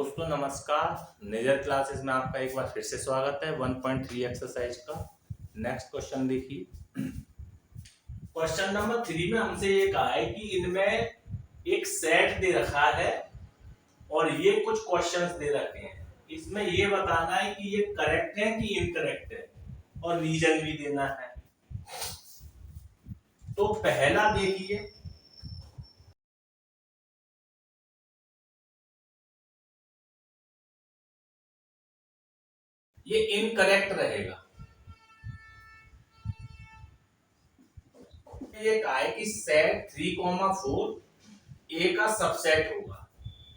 दोस्तों नमस्कार। नेजर क्लासेस में आपका एक बार फिर से स्वागत है। 1.3 एक्सरसाइज का नेक्स्ट क्वेश्चन देखिए। क्वेश्चन नंबर 3 में हमसे ये कहा है कि इनमें एक सेट दे रखा है और ये कुछ क्वेश्चंस दे रखे हैं। इसमें ये बताना है कि ये करेक्ट है कि इनकरेक्ट है और रीजन भी देना है। तो पहला देखिए, ये इनकरेक्ट रहेगा। ये कहा है कि सेट 3,4 ए का सबसेट होगा,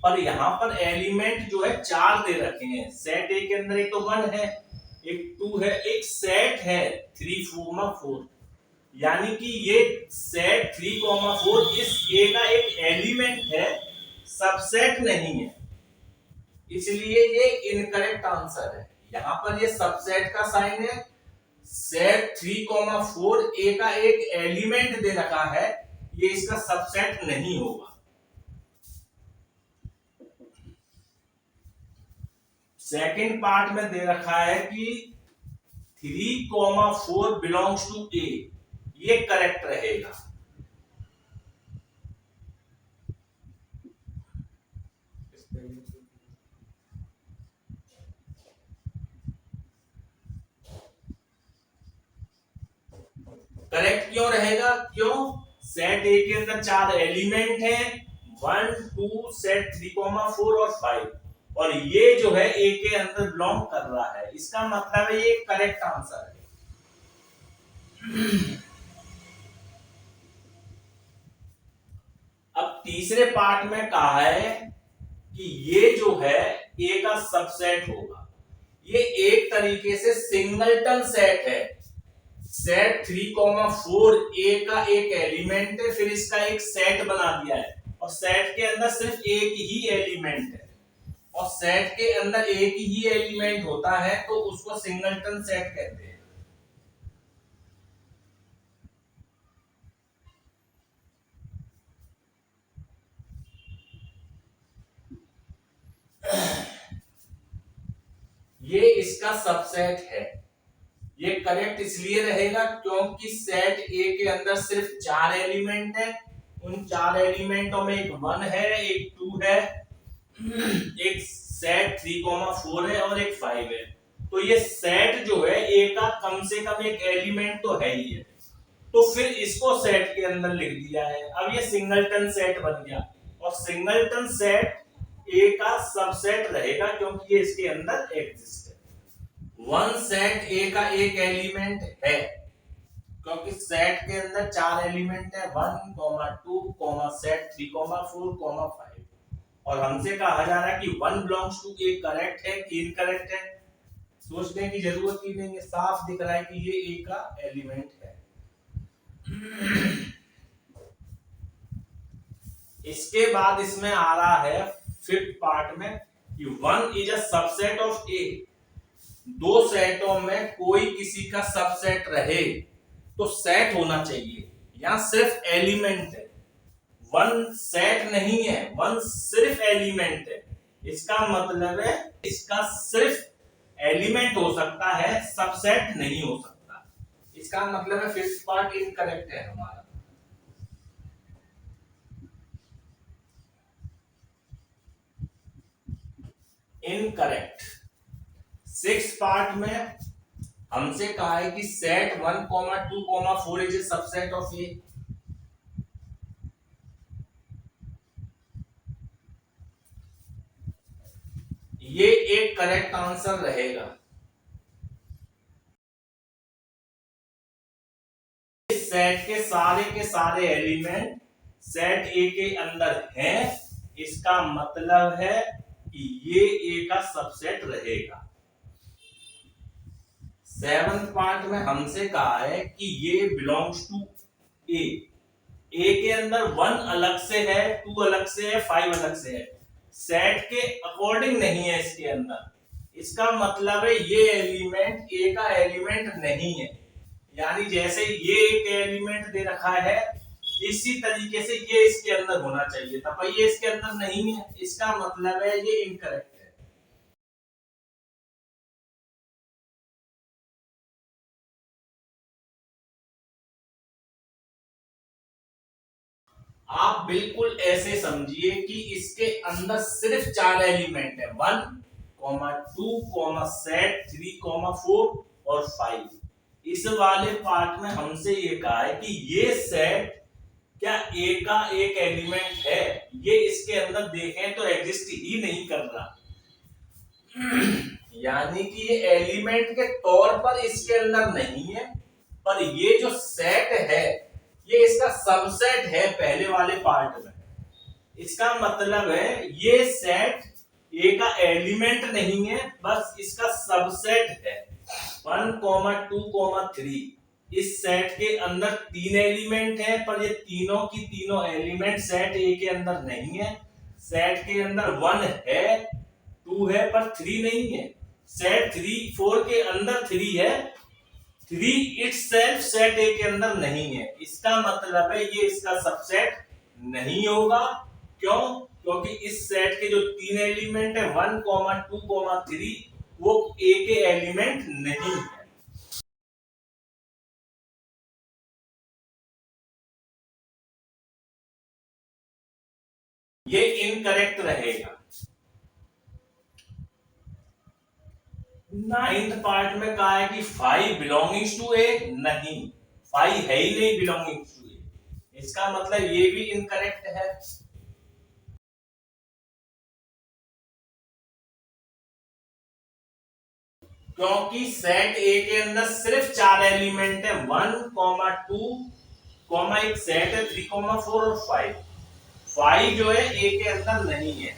पर यहाँ पर एलिमेंट जो है 4 दे रखे हैं। सेट ए के अंदर एक तो 1 है, एक 2 है, एक सेट है 3,4, यानी कि ये सेट 3,4 इस ए का एक एलिमेंट है, सबसेट नहीं है, इसलिए ये इनकरेक्ट आंसर है। यहाँ पर ये सबसेट का साइन है, सेट 3,4 ए का एक एलिमेंट दे रखा है, ये इसका सबसेट नहीं होगा। सेकंड पार्ट में दे रखा है कि 3,4 बिलोंग्स टू ए, ये करेक्ट रहेगा। करेक्ट क्यों रहेगा? क्यों? सेट ए के अंदर 4 एलिमेंट हैं, 1 2 सेट 3,4 और 5, और ये जो है ए के अंदर बिलोंग कर रहा है, इसका मतलब है ये करेक्ट आंसर है। अब तीसरे पार्ट में कहा है कि ये जो है ए का सबसेट होगा। ये एक तरीके से सिंगलटन सेट है। सेट 3,4 ए का एक एलिमेंट है, फिर इसका एक सेट बना दिया है, और सेट के अंदर सिर्फ एक ही एलिमेंट है, और सेट के अंदर एक ही एलिमेंट होता है तो उसको सिंगलटन सेट कहते हैं। ये इसका सबसेट है। ये करेक्ट इसलिए रहेगा क्योंकि सेट ए के अंदर सिर्फ 4 एलिमेंट है, उन 4 एलिमेंटों में एक 1 है, एक 2 है, एक सेट 3,4 है और एक 5 है। तो ये सेट जो है ए का कम से कम एक एलिमेंट तो है ही है, तो फिर इसको सेट के अंदर लिख दिया है। अब ये सिंगलटन सेट बन गया, और सिंगलटन सेट ए का सबसेट रहेगा क्योंकि ये इसके अंदर एग्जिस्ट है। 1 सेट ए का एक एलिमेंट है क्योंकि सेट के अंदर 4 एलिमेंट है, 1, 2, सेट 3,4, 5, और हमसे कहा जा रहा है कि 1 बिलोंग्स टू ए करेक्ट है कि इनकरेक्ट है। सोचने की जरूरत ही नहीं है, साफ दिख रहा है कि ये ए का एलिमेंट है। इसके बाद इसमें आ रहा है फिफ्थ पार्ट में कि 1 इज अ सबसेट ऑफ ए। दो सेटों में कोई किसी का सबसेट रहे तो सेट होना चाहिए, यहां सिर्फ एलिमेंट है, 1 सेट नहीं है, 1 सिर्फ एलिमेंट है। इसका मतलब है इसका सिर्फ एलिमेंट हो सकता है, सबसेट नहीं हो सकता। इसका मतलब है फिफ्थ पार्ट इनकरेक्ट है हमारा। इनकरेक्ट। सिक्स पार्ट में हमसे कहा है कि set 1, 2, 4 is a subset of A. ये एक करेक्ट आंसर रहेगा। इस सेट के सारे एलिमेंट सेट ए के अंदर हैं, इसका मतलब है कि ये ए का सबसेट रहेगा। सेवंथ पार्ट में हमसे कहा है कि ये बिलोंग्स टू ए। ए के अंदर 1 अलग से है, 2 अलग से है, 5 अलग से है, सेट के अकॉर्डिंग नहीं है इसके अंदर। इसका मतलब है ये एलिमेंट ए का एलिमेंट नहीं है, यानी जैसे ये एक एलिमेंट दे रखा है, इसी तरीके से ये इसके अंदर होना चाहिए था, पर ये इसके अंदर नहीं है, इसका मतलब है ये इनकरेक्ट है। आप बिल्कुल ऐसे समझिए कि इसके अंदर सिर्फ 4 एलिमेंट है, 1, 2, सेट 3, 4 और 5। इस वाले पार्ट में हमसे ये कहा है कि ये सेट क्या ए का एक एलिमेंट है, ये इसके अंदर देखें तो एग्जिस्ट ही नहीं कर रहा। यानी कि ये एलिमेंट के तौर पर इसके अंदर नहीं है, पर ये जो सेट है ये इसका सबसेट है पहले वाले पार्ट में। इसका मतलब है ये सेट ए का एलिमेंट नहीं है, बस इसका सबसेट है। 1, 2, 3 इस सेट के अंदर 3 एलिमेंट हैं, पर ये तीनों की तीनों एलिमेंट सेट ए के अंदर नहीं है। सेट के अंदर 1 है, 2 है, पर 3 नहीं है। सेट 4 के अंदर 3 है, 3 इटसेल्फ सेट ए के अंदर नहीं है। इसका मतलब है ये इसका सबसेट नहीं होगा। क्यों? क्योंकि इस सेट के जो 3 एलिमेंट है 1, 2, 3 वो ए के एलिमेंट नहीं है। ये इनकरेक्ट रहेगा। 9th पार्ट में कहा है कि 5 बिलोंगिंग्स टू ए, नहीं 5 है ही नहीं बिलोंगिंग्स टू ए। इसका मतलब ये भी इनकरेक्ट है। क्योंकि सेट ए के अंदर सिर्फ 4 एलिमेंट है, 1, 2, एक सेट है 3, 4 और 5। 5 जो है ए के अंदर नहीं है।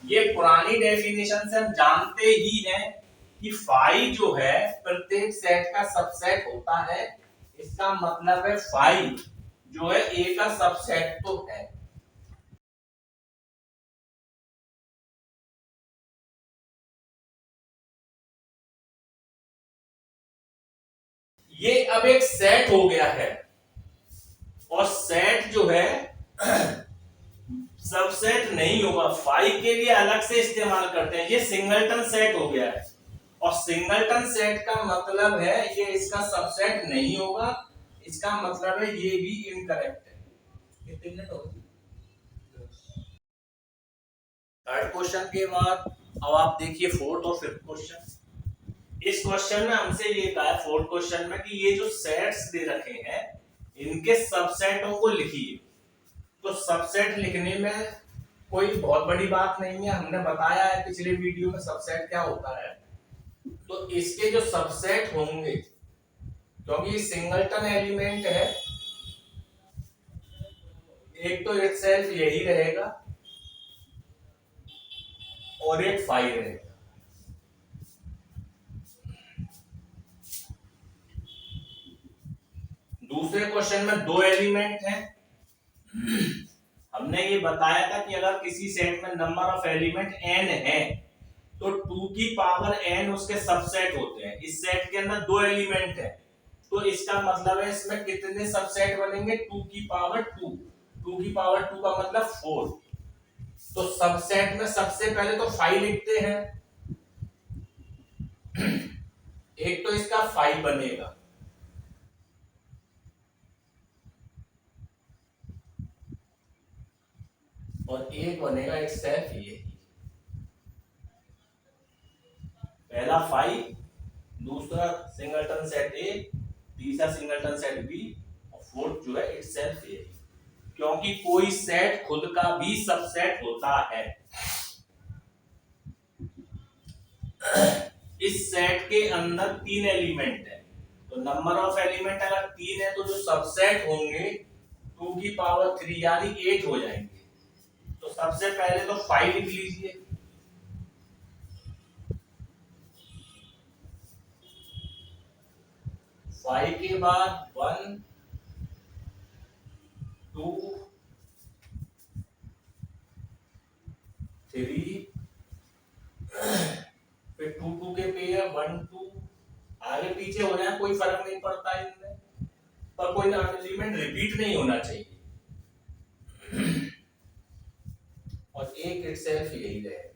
ये पुरानी डेफिनेशन से हम जानते ही हैं कि 5 जो है प्रत्येक सेट का सबसेट होता है। इसका मतलब है 5 जो है ए का सबसेट तो है। ये अब एक सेट हो गया है, और सेट जो है सबसेट नहीं होगा। 5 के लिए अलग से इस्तेमाल करते हैं, ये सिंगलटन सेट हो गया है। और सिंगलटन सेट का मतलब है ये इसका सबसेट नहीं होगा। इसका मतलब है ये भी इनकरेक्ट है। कितने मिनट हो गए? थर्ड क्वेश्चन के बाद अब आप देखिए फोर्थ और फिफ्थ क्वेश्चन। इस क्वेश्चन में हमसे ये कहा है फोर्थ क्वेश्चन में कि ये जो सेट्स दे रखे हैं इनके सबसेटों को लिखिए। तो सबसेट लिखने में कोई बहुत बड़ी बात नहीं है, हमने बताया है पिछले वीडियो में सबसेट क्या होता है। तो इसके जो सबसेट होंगे, क्योंकि सिंगलटन एलिमेंट है, एक तो इटसेल्फ यही रहेगा और एक 5 रहेगा। दूसरे क्वेश्चन में 2 एलिमेंट हैं। हमने ये बताया था कि अगर किसी सेट में नंबर ऑफ एलिमेंट n है तो 2 की पावर n उसके सबसेट होते हैं। इस सेट के अंदर 2 एलिमेंट है, तो इसका मतलब है इसमें कितने सबसेट बनेंगे? 2 की पावर 2। 2 की पावर 2 का मतलब 4। तो सबसेट में सबसे पहले तो 5 लिखते हैं। एक तो इसका 5 बनेगा, और एक बनेगा इटसेल्फ ये। पहला 5, दूसरा सिंगलटन सेट ए, तीसरा सिंगलटन सेट बी, और फोर्थ जो है इटसेल्फ ए। क्योंकि कोई सेट खुद का भी सबसेट होता है। इस सेट के अंदर 3 एलिमेंट है, तो नंबर ऑफ एलिमेंट अगर 3 है तो जो सबसेट होंगे 2 की पावर 3 यानी 8 हो जाएंगे। तो सबसे पहले तो 5 लिख लीजिए। 5 के बाद 1, 2, 3, फिर 2 2 के पेयर 1 2, आगे पीछे हो जाए कोई फर्क नहीं पड़ता इनमें, पर कोई एलिमेंट रिपीट नहीं होना चाहिए। और एक इटसेल्फ यही रहेगा।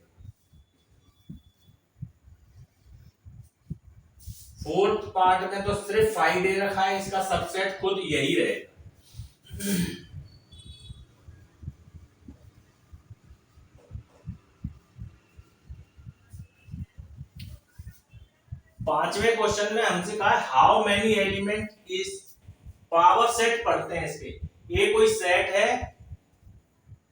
फोर्थ पार्ट में तो सिर्फ फाइव दे रखा है, इसका सबसेट खुद यही रहेगा। पांचवें क्वेश्चन में हमसे कहा है how many element is power set पढ़ते हैं इसके। ए कोई सेट है,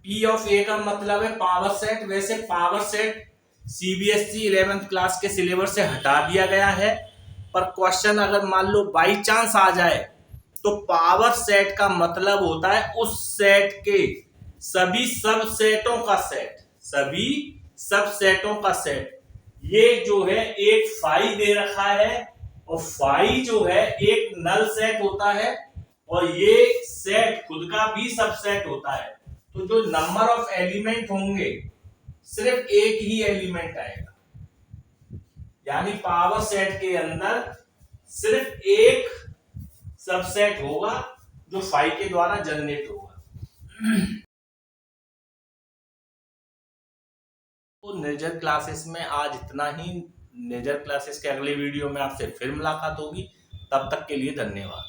पी ऑफ ए का मतलब है पावर सेट। वैसे power set CBSE 11th class के सिलेबस से हटा दिया गया है, पर क्वेश्चन अगर मान लो बाई चांस आ जाए तो पावर सेट का मतलब होता है उस सेट के सभी सबसेटों का सेट, सभी सबसेटों का सेट। ये जो है एक फाई दे रखा है, और फाई जो है एक नल सेट होता है, और ये सेट खुद का भी सबसेट होता है। तो जो नंबर ऑफ एलिमेंट होंगे सिर्फ एक ही एलिमेंट आएगा, यानी पावर सेट के अंदर सिर्फ एक सबसेट होगा जो फाई के द्वारा जनरेट होगा। तो नेचर क्लासेस में आज इतना ही। नेचर क्लासेस के अगले वीडियो में आपसे फिर मुलाकात होगी। तब तक के लिए धन्यवाद।